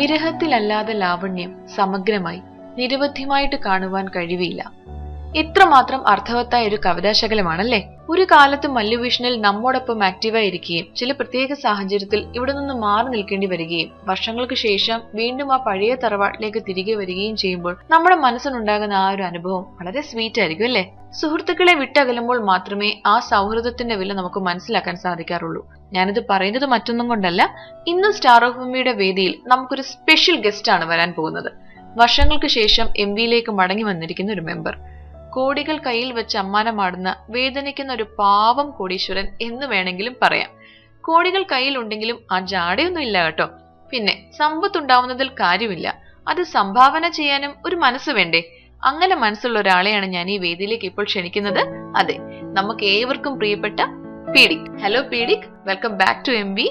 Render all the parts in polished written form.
വിരഹത്തിലല്ലാതെ ലാവണ്യം സമഗ്രമായി നിരവധിയുമായിട്ട് കാണുവാൻ കഴിവില്ല. ഇത്രമാത്രം അർത്ഥവത്തായ ഒരു കവിതാശകലമാണല്ലേ. ഒരു കാലത്ത് മല്ലുവിഷനിൽ നമ്മോടൊപ്പം ആക്റ്റീവായിരിക്കുകയും ചില പ്രത്യേക സാഹചര്യത്തിൽ ഇവിടെ നിന്ന് മാറി നിൽക്കേണ്ടി വരികയും വർഷങ്ങൾക്ക് ശേഷം വീണ്ടും ആ പഴയ തറവാട്ടിലേക്ക് തിരികെ വരികയും ചെയ്യുമ്പോൾ നമ്മുടെ മനസ്സിനുണ്ടാകുന്ന ആ ഒരു അനുഭവം വളരെ സ്വീറ്റ് ആയിരിക്കും അല്ലേ. സുഹൃത്തുക്കളെ വിട്ടകലുമ്പോൾ മാത്രമേ ആ സൗഹൃദത്തിന്റെ വില നമുക്ക് മനസ്സിലാക്കാൻ സാധിക്കാറുള്ളൂ. ഞാനിത് പറയുന്നത് മറ്റൊന്നും കൊണ്ടല്ല, ഇന്ന് സ്റ്റാർ ഓഫ് എംവിയുടെ വേദിയിൽ നമുക്കൊരു സ്പെഷ്യൽ ഗസ്റ്റ് ആണ് വരാൻ പോകുന്നത്. വർഷങ്ങൾക്ക് ശേഷം എംവിയിലേക്ക് മടങ്ങി വന്നിരിക്കുന്ന ഒരു മെമ്പർ, കോടികൾ കയ്യിൽ വെച്ച് അമ്മാനമാടുന്ന വേദനിക്കുന്ന ഒരു പാവം കോടീശ്വരൻ എന്ന് വേണമെങ്കിലും പറയാം. കോടികൾ കയ്യിലുണ്ടെങ്കിലും ആ ജാടയൊന്നും ഇല്ല കേട്ടോ. പിന്നെ സമ്പത്തുണ്ടാവുന്നതിൽ കാര്യമില്ല, അത് സംഭാവന ചെയ്യാനും ഒരു മനസ്സ് വേണ്ടേ. അങ്ങനെ മനസ്സുള്ള ഒരാളെയാണ് ഞാൻ ഈ വേദിയിലേക്ക് ഇപ്പോൾ ക്ഷണിക്കുന്നത്. അതെ, നമുക്ക് ഏവർക്കും പ്രിയപ്പെട്ട പീഡിക്. ഹലോ പീഡിക്, വെൽക്കം ബാക്ക് ടു എംവി.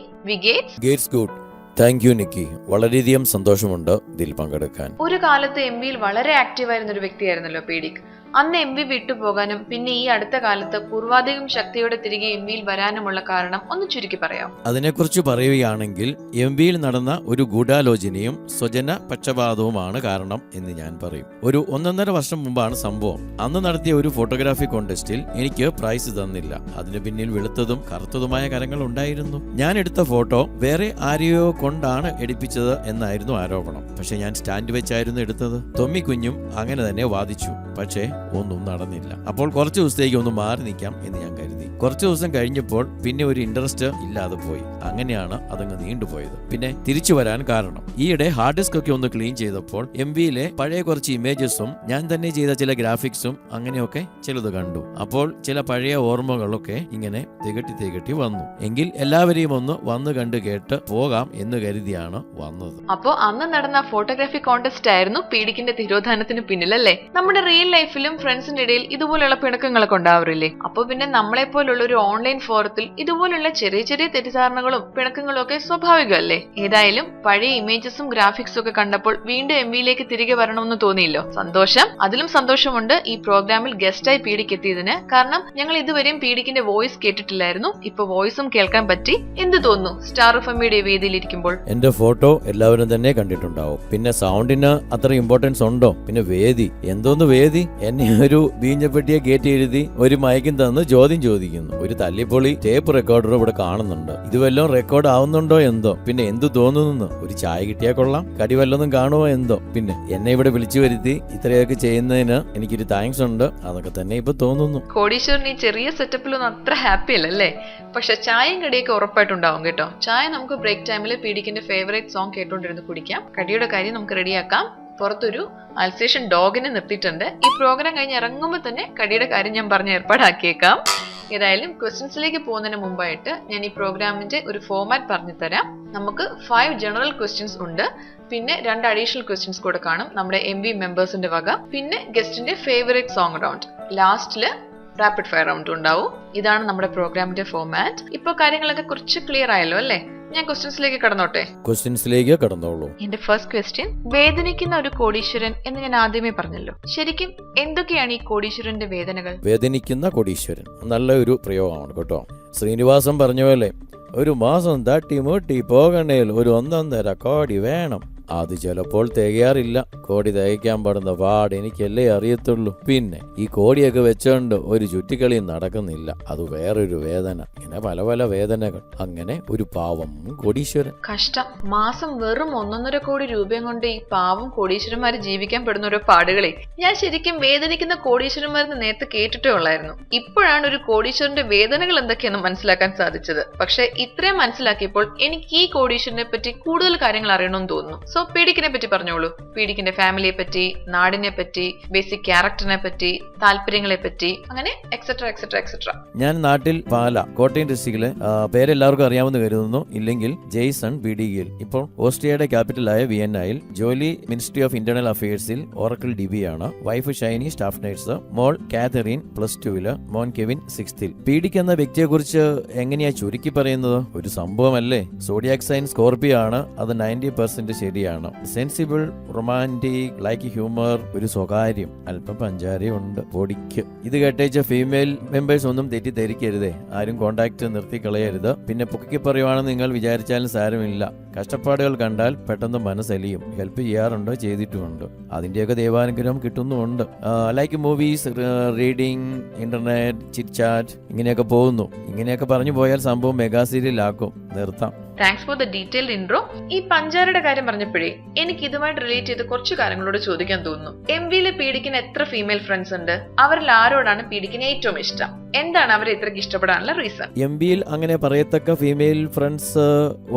ഗേറ്റ്സ് ഗുഡ്. താങ്ക് യു നിക്കി, വളരെയധികം സന്തോഷമുണ്ട് ഇതിൽ പങ്കെടുക്കാൻ. ഒരു കാലത്ത് എംവിയിൽ വളരെ ആക്റ്റീവായിരുന്ന ഒരു വ്യക്തിയായിരുന്നല്ലോ പീഡിക്. അന്ന് എംവി വിട്ടുപോകാനും പിന്നെ ഈ അടുത്ത കാലത്ത് പൂർവാധികം ശക്തിയോടെ തിരികെ എംവിയിൽ വരാനുമുള്ള കാരണം ഒന്ന് ചുരുക്കി പറയാം. അതിനെക്കുറിച്ച് പറയുകയാണെങ്കിൽ എംവിയിൽ നടന്ന ഒരു ഗൂഢാലോചനയും സ്വജന പക്ഷപാതവുമാണ് കാരണം എന്ന് ഞാൻ പറയും. ഒരു 1.5 വർഷം മുമ്പാണ് സംഭവം. അന്ന് നടത്തിയ ഒരു ഫോട്ടോഗ്രാഫി കോntestൽ എനിക്ക് പ്രൈസ് തന്നില്ല. അതിന് പിന്നിൽ വെളുത്തതും കറുത്തതുമായ കരങ്ങൾ ഉണ്ടായിരുന്നു. ഞാൻ എടുത്ത ഫോട്ടോ വേറെ ആരെയോ കൊണ്ടാണ് എടുപ്പിച്ചത് എന്നായിരുന്നു ആരോപണം. പക്ഷെ ഞാൻ സ്റ്റാൻഡ് വെച്ചായിരുന്നു എടുത്തത്. തൊമ്മി കുഞ്ഞും അങ്ങനെ തന്നെ വാദിച്ചു. പക്ഷേ ഒന്നും നടന്നില്ല. അപ്പോൾ കുറച്ച് ദിവസത്തേക്ക് ഒന്ന് മാറി നിൽക്കാം എന്ന് ഞാൻ കരുതി. കുറച്ചു ദിവസം കഴിഞ്ഞപ്പോൾ പിന്നെ ഒരു ഇൻട്രസ്റ്റ് ഇല്ലാതെ പോയി. അങ്ങനെയാണ് അതങ്ങ് നീണ്ടുപോയത്. പിന്നെ തിരിച്ചു വരാൻ കാരണം ഈയിടെ ഹാർഡ് ഡിസ്ക് ഒക്കെ ഒന്ന് ക്ലീൻ ചെയ്തപ്പോൾ എംവിയിലെ പഴയ കുറച്ച് ഇമേജസും ഞാൻ തന്നെ ചെയ്ത ചില ഗ്രാഫിക്സും അങ്ങനെയൊക്കെ ചിലത് കണ്ടു. അപ്പോൾ ചില പഴയ ഓർമ്മകളൊക്കെ ഇങ്ങനെ തികട്ടി വന്നു. എങ്കിൽ എല്ലാവരെയും ഒന്ന് വന്ന് കണ്ട് കേട്ട് പോകാം എന്ന് കരുതിയാണ് വന്നത്. അപ്പോ അന്ന് നടന്ന ഫോട്ടോഗ്രാഫി കോntest ആയിരുന്നു പീഡിക്കിന്റെ തിരോധാനത്തിന് പിന്നിലല്ലേ. നമ്മുടെ റിയൽ ലൈഫിലും ഫ്രണ്ട്സിന്റെ ഇടയിൽ ഇതുപോലുള്ള പിണക്കങ്ങളൊക്കെ ഉണ്ടാവാറില്ലേ. അപ്പൊ പിന്നെ നമ്മളെ പോലുള്ള ഒരു ഓൺലൈൻ ഫോറത്തിൽ ഇതുപോലുള്ള ചെറിയ ചെറിയ തെറ്റിദ്ധാരണകളും പിണക്കങ്ങളും ഒക്കെ സ്വാഭാവികമല്ലേ. ഏതായാലും പഴയ ഇമേജസും ഗ്രാഫിക്സും ഒക്കെ കണ്ടപ്പോൾ വീണ്ടും എംവിയിലേക്ക് തിരികെ വരണമെന്ന് തോന്നിയില്ലോ. സന്തോഷം. അതിലും സന്തോഷമുണ്ട് ഈ പ്രോഗ്രാമിൽ ഗസ്റ്റായി പീഡിക്ക് എത്തിയതിന്. കാരണം ഞങ്ങൾ ഇതുവരെയും പീഡിക്കിന്റെ വോയിസ് കേട്ടിട്ടില്ലായിരുന്നു. ഇപ്പൊ വോയിസും കേൾക്കാൻ പറ്റി. എന്ത് തോന്നുന്നു സ്റ്റാർ ഓഫ് എംവിയുടെ വേദിയിൽ ഇരിക്കുമ്പോൾ? എന്റെ ഫോട്ടോ എല്ലാവരും തന്നെ കണ്ടിട്ടുണ്ടാവും. പിന്നെ സൗണ്ടിന് അത്ര ഇമ്പോർട്ടൻസ് ഉണ്ടോ? പിന്നെ വേദി, എന്തോന്ന് വേദി? എന്നെ ഒരു ബീഞ്ഞപ്പെട്ടിയെ കയറ്റി എഴുതി ഒരു മയക്കും തന്ന് ചോദ്യം ചോദിക്കുന്നു. ഒരു തല്ലിപ്പൊളി ടേപ്പ് റെക്കോർഡർ ഇവിടെ കാണുന്നുണ്ട്. ഇത് വല്ലതും റെക്കോർഡ് ആവുന്നുണ്ടോ എന്തോ. പിന്നെ എന്തു തോന്നുന്നു? ഒരു ചായ കിട്ടിയാൽ കൊള്ളാം, കടി വല്ലതും കാണുമോ എന്തോ. പിന്നെ എന്നെ ഇവിടെ വിളിച്ചു വരുത്തി ഇത്രയൊക്കെ ചെയ്യുന്നതിന് എനിക്കൊരു താങ്ക്സ് ഉണ്ട്. അതൊക്കെ തന്നെ ഇപ്പൊ തോന്നുന്നു. കോടീശ്വരൻ ഈ ചെറിയ സെറ്റപ്പിലൊന്നും അത്ര ഹാപ്പി അല്ലല്ലേ. പക്ഷെ ചായയും കടിയൊക്കെ ഉറപ്പായിട്ടുണ്ടാവും കേട്ടോ. ചായ നമുക്ക് ബ്രേക്ക് ടൈമിൽ പീഡിക്കിന്റെ ഫേവറേറ്റ് സോങ് കേട്ടോണ്ടിരുന്ന് കുടിക്കാം. കടിയുടെ കാര്യം നമുക്ക് റെഡിയാക്കാം. പുറത്തൊരു അൽസേഷൻ ഡോഗിനെ നിർത്തിയിട്ടുണ്ട്. ഈ പ്രോഗ്രാം കഴിഞ്ഞ് ഇറങ്ങുമ്പോൾ തന്നെ കടിയുടെ കാര്യം ഞാൻ പറഞ്ഞ് ഏർപ്പാടാക്കിയേക്കാം. ഏതായാലും ക്വസ്റ്റ്യൻസിലേക്ക് പോകുന്നതിന് മുമ്പായിട്ട് ഞാൻ ഈ പ്രോഗ്രാമിന്റെ ഒരു ഫോമാറ്റ് പറഞ്ഞു തരാം. നമുക്ക് 5 ജനറൽ ക്വസ്റ്റ്യൻസ് ഉണ്ട്. പിന്നെ 2 അഡീഷണൽ ക്വസ്റ്റ്യൻസ് കൂടെ കാണും നമ്മുടെ എംവി മെമ്പേഴ്സിന്റെ വക. പിന്നെ ഗസ്റ്റിന്റെ ഫേവറേറ്റ് സോങ് റൗണ്ട്. ലാസ്റ്റില് റാപ്പിഡ് ഫയർ റൗണ്ട് ഉണ്ടാവും. ഇതാണ് നമ്മുടെ പ്രോഗ്രാമിന്റെ ഫോമാറ്റ്. ഇപ്പൊ കാര്യങ്ങളൊക്കെ കുറച്ച് ക്ലിയർ ആയല്ലോ അല്ലേ. ഞാൻ ക്വസ്റ്റ്യൻസിലേക്ക് കടന്നോളൂ. എന്റെ ഫസ്റ്റ് ക്വസ്റ്റ്യൻ, വേദനിക്കുന്ന ഒരു കോടീശ്വരൻ എന്ന് ഞാൻ ആദ്യമേ പറഞ്ഞല്ലോ. ശരിക്കും എന്തൊക്കെയാണ് ഈ കോടീശ്വരന്റെ വേദനകൾ? വേദനിക്കുന്ന കോടീശ്വരൻ നല്ല ഒരു പ്രയോഗമാണ് കേട്ടോ. ശ്രീനിവാസൻ പറഞ്ഞ പോലെ ഒരു മാസം തട്ടി മുട്ടി പോകണേൽ ഒരു 1.5 കോടി വേണം. അത് ചിലപ്പോൾ തികയാറില്ല. കോടി തികയ്ക്കാൻ പാടുന്ന പാട് എനിക്കല്ലേ അറിയത്തുള്ളൂ. പിന്നെ ഈ കോടിയൊക്കെ വെച്ചോണ്ട് ഒരു ചുറ്റിക്കളിയും നടക്കുന്നില്ല. അത് വേറൊരു വേദന. ഇങ്ങനെ പല പല വേദനകൾ. അങ്ങനെ ഒരു പാവം കോടീശ്വരൻ. കഷ്ടം. മാസം വെറും 1.5 കോടി രൂപയും കൊണ്ട് ഈ പാവം കോടീശ്വരന്മാര് ജീവിക്കാൻ പെടുന്ന ഓരോ പാടുകളെ ഞാൻ ശരിക്കും വേദനിക്കുന്ന കോടീശ്വരന്മാരെന്ന് നേരത്തെ കേട്ടിട്ടേ ഉള്ളായിരുന്നു. ഇപ്പോഴാണ് ഒരു കോടീശ്വരന്റെ വേദനകൾ എന്തൊക്കെയെന്ന് മനസ്സിലാക്കാൻ സാധിച്ചത്. പക്ഷെ ഇത്രയും മനസ്സിലാക്കിയപ്പോൾ എനിക്ക് ഈ കോടീശ്വരനെ പറ്റി കൂടുതൽ കാര്യങ്ങൾ അറിയണമെന്ന് തോന്നുന്നു. സോ പീഡിക്കിനെ പറ്റി പറഞ്ഞോളൂ. പീഡിക്കിന്റെ ഫാമിലിയെ പറ്റി, നാടിനെ പറ്റി, ബേസിക് ക്യാരക്ടറിനെ പറ്റി, താല്പര്യങ്ങളെ പറ്റി, അങ്ങനെ എക്സെട്ര എക്സെട്ര എക്സെട്ര. ഞാൻ നാട്ടിൽ പാല, കോട്ടയം ഡിസ്ട്രിക്റ്റിലെ പേരെല്ലാവർക്കും അറിയാമെന്ന് കരുതുന്നു. ഇല്ലെങ്കിൽ ജെയ്സൺ പീഡികിൽ. ഇപ്പോൾ ഓസ്ട്രിയയുടെ ക്യാപിറ്റലായ വിയന്നയിൽ ജോലി മിനിസ്ട്രി ഓഫ് ഇന്റേണൽ അഫയേഴ്സിൽ ഓറക്കിൾ DB ആണ്. വൈഫ് ഷൈനി സ്റ്റാഫ് നഴ്സ്, മോൾ കാതറിൻ +2, മോൻ കെവിൻ 6th. പീഡിക് എന്ന വ്യക്തിയെ കുറിച്ച് എങ്ങനെയാ ചുരുക്കി പറയുന്നത്? ഒരു സംഭവമല്ലേ. സോഡിയാക് സൈൻ സ്കോർപിയോ ആണ്. അത് 90% ശരി. കോമഡിയാണ്. സെൻസിബിൾ, റൊമാൻറ്റിക്, ലൈക്ക് ഹ്യൂമർ, ഒരു സ്വകാര്യം, അല്പം പഞ്ചാരയുണ്ട് പൊടിക്ക്. ഇത് കേട്ടേച്ച ഫീമെയിൽ മെമ്പേഴ്സ് ഒന്നും തെറ്റിദ്ധരിക്കരുതേ, ആരും കോണ്ടാക്ട് നിർത്തി കളയരുത്. പിന്നെ പൊക്കി പറയുവാണെന്ന് നിങ്ങൾ വിചാരിച്ചാലും സാരമില്ല. കഷ്ടപ്പാടുകൾ കണ്ടാൽ പെട്ടെന്ന് മനസ്സലിയും. ഹെൽപ്പ് ചെയ്യാറുണ്ട്, ചെയ്തിട്ടുമുണ്ട്. അതിൻ്റെയൊക്കെ ദൈവാനുഗ്രഹം കിട്ടുന്നുമുണ്ട്. Like movies, reading, internet, chit chat, ഇങ്ങനെയൊക്കെ പോകുന്നു. ഇങ്ങനെയൊക്കെ പറഞ്ഞു പോയാൽ സംഭവം മെഗാ സീരിയലാക്കും. നിർത്താം. Thanks for the detailed intro. ഈ പഞ്ചാരയുടെ കാര്യം പറഞ്ഞപ്പോഴേ എനിക്ക് ഇതുമായിട്ട് റിലേറ്റ് ചെയ്ത് കുറച്ച് കാര്യങ്ങളോട് ചോദിക്കാൻ തോന്നുന്നു. എംവിയിലെ പീഡിക്കിന് എത്ര ഫീമെയിൽ ഫ്രണ്ട്സ് ഉണ്ട്? അവരിൽ ആരോടാണ് പീഡിക്കിന് ഏറ്റവും ഇഷ്ടം? എന്താണ് അവരെ ഇത്രയ്ക്ക് ഇഷ്ടപ്പെടാനുള്ള റീസൺ? എംവിയിൽ അങ്ങനെ പറയത്തക്ക ഫീമെയിൽ ഫ്രണ്ട്സ്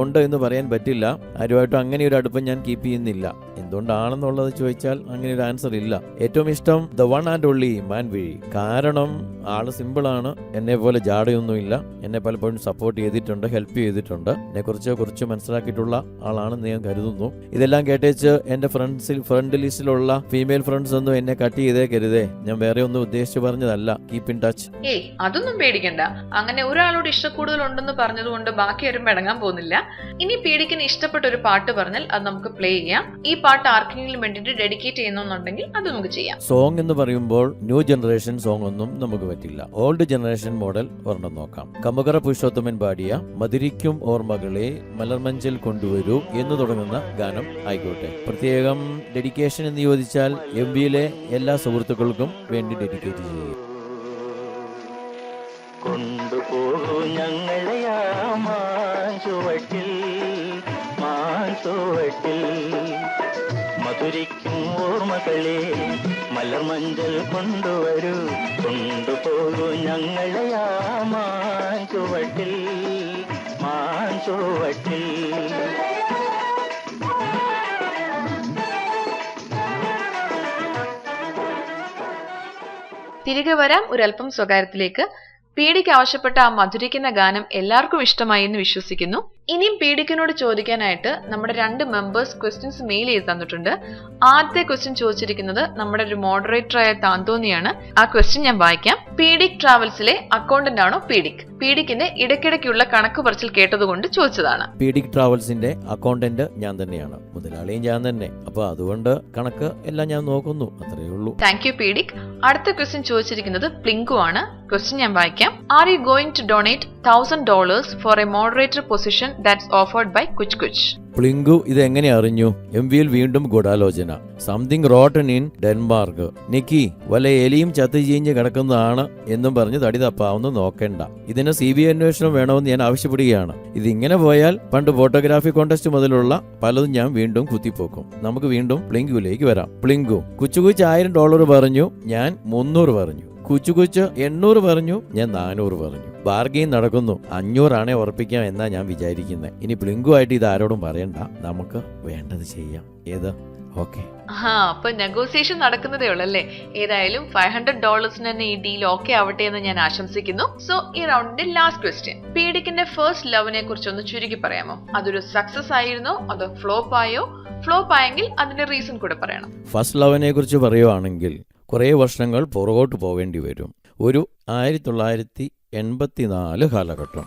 ഉണ്ട് എന്ന് പറയാൻ പറ്റില്ല. ആരുമായിട്ടും അങ്ങനെ ഒരു അടുപ്പം ഞാൻ കീപ്പ് ചെയ്യുന്നില്ല. എന്തുകൊണ്ടാണെന്നുള്ളത് ചോദിച്ചാൽ അങ്ങനെ ഒരു ആൻസർ ഇല്ല. ഏറ്റവും ഇഷ്ടം ദ വൺ ആൻഡ് ഓൺലി മാൻവിഴി. കാരണം ആള് സിമ്പിളാണ്, എന്നെ പോലെ ജാടയൊന്നുമില്ല. എന്നെ പലപ്പോഴും സപ്പോർട്ട് ചെയ്തിട്ടുണ്ട്, ഹെൽപ്പ് ചെയ്തിട്ടുണ്ട്. എന്നെ കുറിച്ച് മനസ്സിലാക്കിയിട്ടുള്ള ആളാണെന്ന് ഞാൻ കരുതുന്നു. ഇതെല്ലാം കേട്ടേച്ച് എന്റെ ഫ്രണ്ട് ലിസ്റ്റിലുള്ള ഫീമെയിൽ ഫ്രണ്ട്സ് ഒന്നും എന്നെ കട്ട് ചെയ്തേക്കരുതേ. ഞാൻ വേറെ ഒന്നും ഉദ്ദേശിച്ച് പറഞ്ഞതല്ല. Keep in touch. അതൊന്നും പേടിക്കണ്ട. അങ്ങനെ ഒരാളോട് ഇഷ്ടക്കൂടുതൽ ഉണ്ടെന്ന് പറഞ്ഞതുകൊണ്ട് ബാക്കി ആരും മടങ്ങാൻ പോകുന്നില്ല. ഇനി പീഡിക്കിന് ഇഷ്ടപ്പെട്ട ഒരു പാട്ട് പറഞ്ഞാൽ അത് നമുക്ക് പ്ലേ ചെയ്യാം. ഈ പാട്ട് ആർക്കെങ്കിലും വേണ്ടിയിട്ട് ഡെഡിക്കേറ്റ് ചെയ്യുന്നുണ്ടെങ്കിൽ അത് നമുക്ക് ചെയ്യാം. സോങ് എന്ന് പറയുമ്പോൾ ന്യൂ ജനറേഷൻ സോങ് ഒന്നും നമുക്ക് പറ്റില്ല. ഓൾഡ് ജനറേഷൻ മോഡൽ ഒരെണ്ണം നോക്കാം. കമുകറ പുരുഷോത്തമൻ പാടിയ മധുരിക്കും ഓർമ്മകളെ മലർമഞ്ചൽ കൊണ്ടുവരൂ എന്ന് തുടങ്ങുന്ന ഗാനം ആയിക്കോട്ടെ. പ്രത്യേകം ഡെഡിക്കേഷൻ എന്ന് ചോദിച്ചാൽ എംവിയിലെ എല്ലാ സുഹൃത്തുക്കൾക്കും വേണ്ടി ഡെഡിക്കേറ്റ് ചെയ്യും. കൊണ്ടുപോകൂ ഞങ്ങളെയാ മാഞ്ചുവട്ടിൽ, മാഞ്ചുവട്ടിൽ മധുരിക്കും ഓർമ്മകളെ മലർമഞ്ചൽ കൊണ്ടുവരൂ. കൊണ്ടുപോകൂ ഞങ്ങളെയാ മാഞ്ചുവട്ടിൽ, മാഞ്ചുവട്ടിൽ. തിരികെ വരാം ഒരല്പം സ്വകാര്യത്തിലേക്ക്. പീഡിക്ക് ആവശ്യപ്പെട്ട ആ മധുരിക്കുന്ന ഗാനം എല്ലാവർക്കും ഇഷ്ടമായി എന്ന് വിശ്വസിക്കുന്നു. ഇനിയും പീഡിക്കിനോട് ചോദിക്കാനായിട്ട് നമ്മുടെ 2 മെമ്പേഴ്സ് ക്വസ്റ്റ്യൻസ് മെയിൽ ചെയ്ത് തന്നിട്ടുണ്ട്. ആദ്യത്തെ ക്വസ്റ്റ്യൻ ചോദിച്ചിരിക്കുന്നത് നമ്മുടെ ഒരു മോഡറേറ്ററായ താന്തോന്നിയാണ്. ആ ക്വസ്റ്റ്യൻ ഞാൻ വായിക്കാം. പീഡിക് ട്രാവൽസിലെ അക്കൗണ്ടന്റ് ആണോ പീഡിക്? പീഡിക്കിന്റെ ഇടയ്ക്കിടയ്ക്കുള്ള കണക്ക് പറച്ചിൽ കേട്ടതുകൊണ്ട് ചോദിച്ചതാണ്. പീഡിക് ട്രാവൽസിന്റെ അക്കൗണ്ടന്റ് ഞാൻ തന്നെയാണ്, മുതലാളിയും ഞാൻ തന്നെ. അപ്പൊ അതുകൊണ്ട് കണക്ക് എല്ലാം ഞാൻ നോക്കുന്നു, അത്രയേ ഉള്ളൂ. താങ്ക് യു പീഡിക്. അടുത്ത ക്വസ്റ്റ്യൻ ചോദിച്ചിരിക്കുന്നത് പ്ലിങ്കു ആണ്. ക്വസ്റ്റ്യൻ ഞാൻ വായിക്കാം. Are you going to donate $1,000 for a moderator position that's offered by കുച്ച് കുച്ച്? പ്ലിങ്കു ഇത് എങ്ങനെ അറിഞ്ഞു? എംവിയിൽ വീണ്ടും ഗൂഢാലോചന. Something rotten in Denmark. Nikki വല്ല എലിയും ചത്തു ചീഞ്ഞ് കിടക്കുന്നതാണ് എന്നും പറഞ്ഞ് തടി തപ്പാവുന്ന നോക്കേണ്ട. ഇതിന് CBI അന്വേഷണം വേണമെന്ന് ഞാൻ ആവശ്യപ്പെടുകയാണ്. ഇതിങ്ങനെ പോയാൽ പണ്ട് ഫോട്ടോഗ്രാഫി കോntest മുതലുള്ള പലതും ഞാൻ വീണ്ടും കുത്തിപ്പോക്കും. നമുക്ക് വീണ്ടും പ്ലിങ്കുവിലേക്ക് വരാം. പ്ലിങ്കു കുച്ചുകുച്ച് $1000 പറഞ്ഞു, ഞാൻ 300 പറഞ്ഞു. കുച്ചുകുച്ച് 800 പറഞ്ഞു, ഞാൻ 400 പറഞ്ഞു. ബാർഗെയിൻ നടക്കുന്നു. 500 ഉറപ്പിക്കാം എന്നാ ഞാൻ വിചാരിക്കുന്നത്. ഇനി പ്ലിങ്കുമായിട്ട് ഇത് ആരോടും പറയണ്ട, നമുക്ക് വേണ്ടത് ചെയ്യാം. ഏത്? ഓക്കെ. അപ്പൊ നെഗോസിയേഷൻ നടക്കുന്നതേ ഉള്ളൂ അല്ലേ? ഏതായാലും $500 തന്നെ ഈ ഡീൽ ഓക്കെ ആവട്ടെ എന്ന് ഞാൻ ആശംസിക്കുന്നു. സോ ഈ റൗണ്ടിന്റെ ലാസ്റ്റ് ക്വസ്റ്റ്യൻ, പീഡിക്കിന്റെ ഫസ്റ്റ് ലവിനെ കുറിച്ച് ഒന്ന് ചുരുക്കി പറയാമോ? അതൊരു സക്സസ് ആയിരുന്നോ അതോ ഫ്ലോപ്പ് ആയോ? ഫ്ലോപ്പ് ആയെങ്കിൽ അതിന്റെ റീസൺ കൂടെ പറയണം. ഫസ്റ്റ് ലവിനെ കുറിച്ച് പറയുവാണെങ്കിൽ കുറേ വർഷങ്ങൾ പുറകോട്ട് പോവേണ്ടി വരും. ഒരു 1984 കാലഘട്ടം.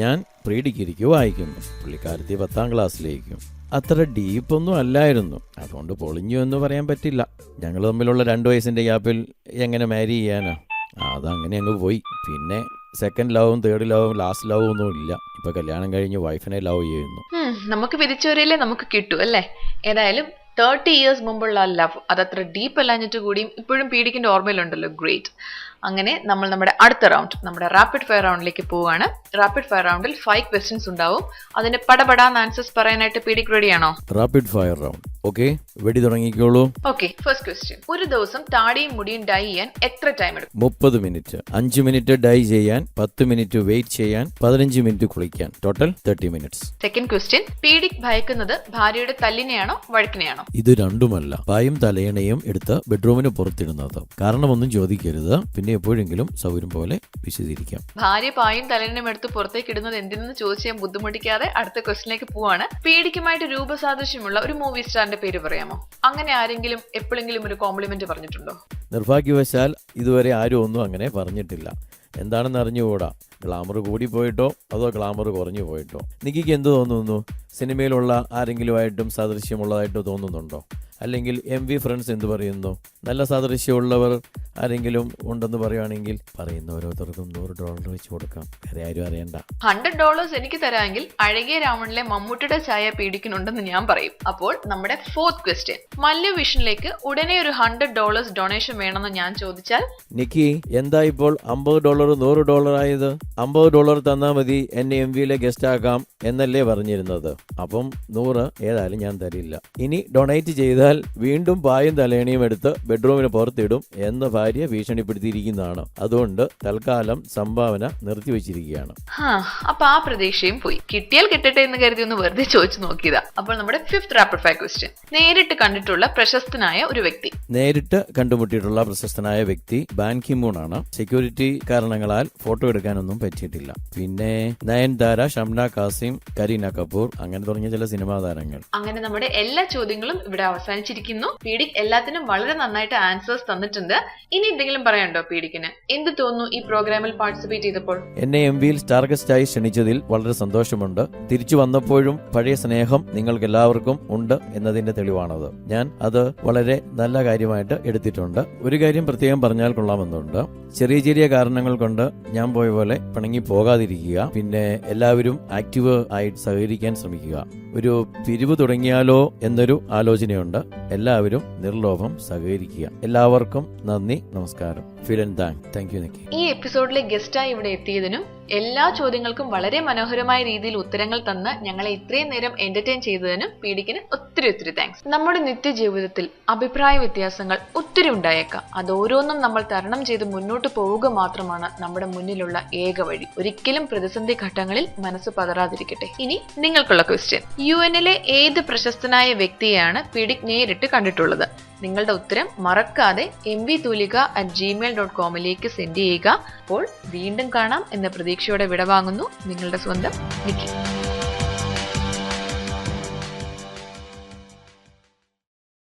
ഞാൻ പ്രീ ഡിഗ്രിക്ക് വായിക്കുന്നു. പുള്ളിക്കാരത്തി 10ാം ക്ലാസ്സിലേക്കും. അത്ര ഡീപ്പൊന്നും അല്ലായിരുന്നു, അതുകൊണ്ട് പൊളിഞ്ഞു എന്ന് പറയാൻ പറ്റില്ല. ഞങ്ങൾ തമ്മിലുള്ള 2 വയസ്സിൻ്റെ ഗ്യാപ്പിൽ എങ്ങനെ മാരി ചെയ്യാനാ? അതങ്ങനെ അങ്ങ് പോയി. പിന്നെ സെക്കൻഡ് ലവും തേർഡ് ലവും ലാസ്റ്റ് ലവും ഒന്നും ഇല്ല. ഇപ്പൊ കല്യാണം കഴിഞ്ഞ് വൈഫിനെ ലവ് ചെയ്യുന്നു. നമുക്ക് വിധിച്ചവരെയല്ലേ നമുക്ക് കിട്ടൂ അല്ലേ? ഏതായാലും 30 years മുമ്പുള്ള ലവ് അതത്ര ഡീപ്പ് അല്ലാഞ്ഞിട്ട് കൂടിയും ഇപ്പോഴും പീഡിക്കിന്റെ ഓർമ്മയിലുണ്ടല്ലോ. ഗ്രേറ്റ്. അങ്ങനെ നമ്മൾ നമ്മുടെ അടുത്ത റൗണ്ട്, നമ്മുടെ റാപ്പിഡ് ഫയർ റൗണ്ടിലേക്ക് പോവുകയാണ്. റാപ്പിഡ് ഫയർ റൗണ്ടിൽ 5 ക്വസ്റ്റ്യൻസ് ഉണ്ടാവും. അതിന്റെ പടപടാന്ന് ആൻസേഴ്സ് പറയാനായിട്ട് പീഡിക് റെഡിയാണോ? Rapid fire round. ഓക്കെ, വെടി തുടങ്ങിക്കോളൂ. Okay, first question. ഒരു ദിവസം താടിയും മുടിയും ഡൈ ചെയ്യാൻ എത്ര ടൈം എടുക്കും? 30 മിനിറ്റ്. 5 മിനിറ്റ് ഡൈ ചെയ്യാൻ, 10 മിനിറ്റ് വെയിറ്റ് ചെയ്യാൻ, 15 മിനിറ്റ് കുളിക്കാൻ. Total 30 minutes. Second question. പീഡിക് ഭയക്കുന്നത് ഭാര്യയുടെ തല്ലിനെയാണോ വഴക്കിനെയാണോ? ഇത് രണ്ടുമല്ല. പായും തലയണയും എടുത്ത് ബെഡ്റൂമിന് പുറത്തിടുന്നത്. കാരണമൊന്നും ചോദിക്കരുത്, പിന്നെ എപ്പോഴെങ്കിലും സൗകര്യം പോലെ വിശദീകരിക്കാം. ഭാര്യ പായും തലയണയും എടുത്ത് പുറത്തേക്ക് ഇടുന്നത് എന്തിനെന്ന് ചോദിച്ച് ഞാൻ ബുദ്ധിമുട്ടിക്കാതെ അടുത്ത ക്വസ്റ്റ്യനിലേക്ക് പോവാണ്. പീഡിക്കുമായിട്ട് രൂപസാദൃശ്യമുള്ള ഒരു മൂവി സ്റ്റാറിന്റെ പേര് പറയാമോ? അങ്ങനെ ആരെങ്കിലും എപ്പോഴെങ്കിലും ഒരു കോംപ്ലിമെന്റ് പറഞ്ഞിട്ടുണ്ടോ? നിർഭാഗ്യവശാൽ ഇതുവരെ ആരും ഒന്നും അങ്ങനെ പറഞ്ഞിട്ടില്ല. എന്താണെന്ന് അറിഞ്ഞുകൂടാ. ഗ്ലാമർ കൂടി പോയിട്ടോ അതോ ഗ്ലാമർ കുറഞ്ഞു പോയിട്ടോ? നിക്കിക്ക് എന്ത് തോന്നുന്നു? സിനിമയിലുള്ള ആരെങ്കിലുമായിട്ടും സാദൃശ്യമുള്ളതായിട്ട് തോന്നുന്നുണ്ടോ? അല്ലെങ്കിൽ MV ഫ്രണ്ട്സ് എന്ത് പറയുന്നു? നല്ല സാദൃശ്യമുള്ളവർ ആരെങ്കിലും ഉണ്ടെന്ന് പറയുകയാണെങ്കിൽ പറയുന്ന ഓരോരുത്തർക്കും $100 വെച്ച് കൊടുക്കാം. വേറെ ആരും അറിയണ്ട. $100 എനിക്ക് തരാമെങ്കിൽ അഴകിയ രാവണിലെ മമ്മൂട്ടിയുടെ ഛായ പീഡിക്കുന്നുണ്ടെന്ന് ഞാൻ പറയും. അപ്പോൾ നമ്മുടെ 4th ക്വസ്റ്റ്യൻ, മല്ലു വിഷനിലേക്ക് ഉടനെ ഒരു $100 ഡൊണേഷൻ വേണമെന്ന് ഞാൻ ചോദിച്ചാൽ? നിക്കി, എന്താ ഇപ്പോൾ $50 $100 ആയത്? $50 തന്നാ മതി എന്നെ MVയിലെ ഗസ്റ്റ് ആക്കാം എന്നല്ലേ പറഞ്ഞിരുന്നത്? അപ്പം 100 ഏതായാലും ഞാൻ തരില്ല. ഇനി ഡൊണേറ്റ് ചെയ്താൽ വീണ്ടും പായും തലേണിയും എടുത്ത് ബെഡ്റൂമിന് പുറത്തിടും എന്ന് ഭാര്യ ഭീഷണിപ്പെടുത്തിയിരിക്കുന്നതാണ്. അതുകൊണ്ട് തൽക്കാലം സംഭാവന നിർത്തിവെച്ചിരിക്കുകയാണ്. അപ്പൊ ആ പ്രതീക്ഷയും പോയി. കിട്ടിയാൽ കിട്ടട്ടെ എന്ന് കരുതി ഒന്ന് വെറുതെ ചോദിച്ചു നോക്കിയതാ. അപ്പോൾ നമ്മുടെ 5th റാപ്പിഡ് ഫയർ ക്വസ്റ്റ്യൻ, നേരിട്ട് കണ്ടിട്ടുള്ള പ്രശസ്തനായ ഒരു വ്യക്തി. നേരിട്ട് കണ്ടുമുട്ടിയിട്ടുള്ള പ്രശസ്തനായ വ്യക്തി ബാൻ കി മൂൺ ആണ്. സെക്യൂരിറ്റി കാരണങ്ങളാൽ ഫോട്ടോ എടുക്കാനൊന്നും പറ്റിയിട്ടില്ല. പിന്നെ നയൻതാര, ഷംന കാസിം, കരീന കപൂർ, അങ്ങനെ തുടങ്ങിയ ചില സിനിമാ താരങ്ങൾ. അങ്ങനെ നമ്മുടെ എല്ലാ ചോദ്യങ്ങളും ഇവിടെ അവസാനിച്ചിരിക്കുന്നു. പീഡിക് എല്ലാത്തിനും വളരെ നന്നായിട്ട് ആൻസേഴ്സ് തന്നിട്ടുണ്ട്. ഇനി എന്തെങ്കിലും പറയാനുണ്ടോ പീഡിക്കിന്? എന്ത് തോന്നുന്നു ഈ പ്രോഗ്രാമിൽ പാർട്ടിസിപ്പേറ്റ് ചെയ്തപ്പോൾ? എന്നെ MVയിൽ സ്റ്റാർ ഗസ്റ്റായി ക്ഷണിച്ചതിൽ വളരെ സന്തോഷമുണ്ട്. തിരിച്ചു വന്നപ്പോഴും പഴയ സ്നേഹം നിങ്ങൾക്ക് എല്ലാവർക്കും ഉണ്ട് എന്നതിന്റെ തെളിവാണത്. ഞാൻ അത് വളരെ നല്ല കാര്യമായിട്ട് എടുത്തിട്ടുണ്ട്. ഒരു കാര്യം പ്രത്യേകം പറഞ്ഞാൽ കൊള്ളാമെന്നുണ്ട്. ചെറിയ ചെറിയ കാരണങ്ങൾ കൊണ്ട് ഞാൻ പോയ പോലെ പിണങ്ങി പോകാതിരിക്കുക. പിന്നെ എല്ലാവരും ആക്റ്റീവ് ആയിട്ട് സഹകരിക്കാൻ ശ്രമിക്കുക. ഒരു പിരിവ് തുടങ്ങിയാലോ എന്നൊരു ആലോചനയുണ്ട്. എല്ലാവരും നിർലോഭം സഹകരിക്കുക. എല്ലാവർക്കും നന്ദി, നമസ്കാരം. Thank you Nikki. ഈ എപ്പിസോഡിലെ ഗസ്റ്റായി ഇവിടെ എത്തിയതിനും എല്ലാ ചോദ്യങ്ങൾക്കും വളരെ മനോഹരമായ രീതിയിൽ ഉത്തരങ്ങൾ തന്ന് ഞങ്ങളെ ഇത്രയും നേരം എന്റർടൈൻ ചെയ്തതിനും പീഡിക്കിന് ഒത്തിരി താങ്ക്സ്. നമ്മുടെ നിത്യജീവിതത്തിൽ അഭിപ്രായ വ്യത്യാസങ്ങൾ ഒത്തിരി ഉണ്ടായേക്കാം. അത് ഓരോന്നും നമ്മൾ തരണം ചെയ്ത് മുന്നോട്ട് പോവുക മാത്രമാണ് നമ്മുടെ മുന്നിലുള്ള ഏക വഴി. ഒരിക്കലും പ്രതിസന്ധി ഘട്ടങ്ങളിൽ മനസ്സ് പതറാതിരിക്കട്ടെ. ഇനി നിങ്ങൾക്കുള്ള ക്വസ്റ്റ്യൻ, UN-ലെ ഏത് പ്രശസ്തനായ വ്യക്തിയെയാണ് പീഡിക് നേരിട്ട് കണ്ടിട്ടുള്ളത്? നിങ്ങളുടെ ഉത്തരം മറക്കാതെ mvtulika@gmail.com സെൻഡ് ചെയ്യുക. അപ്പോൾ വീണ്ടും കാണാം എന്ന പ്രതീക്ഷയോടെ വിടവാങ്ങുന്നു നിങ്ങളുടെ സ്വന്തം നിക്കി.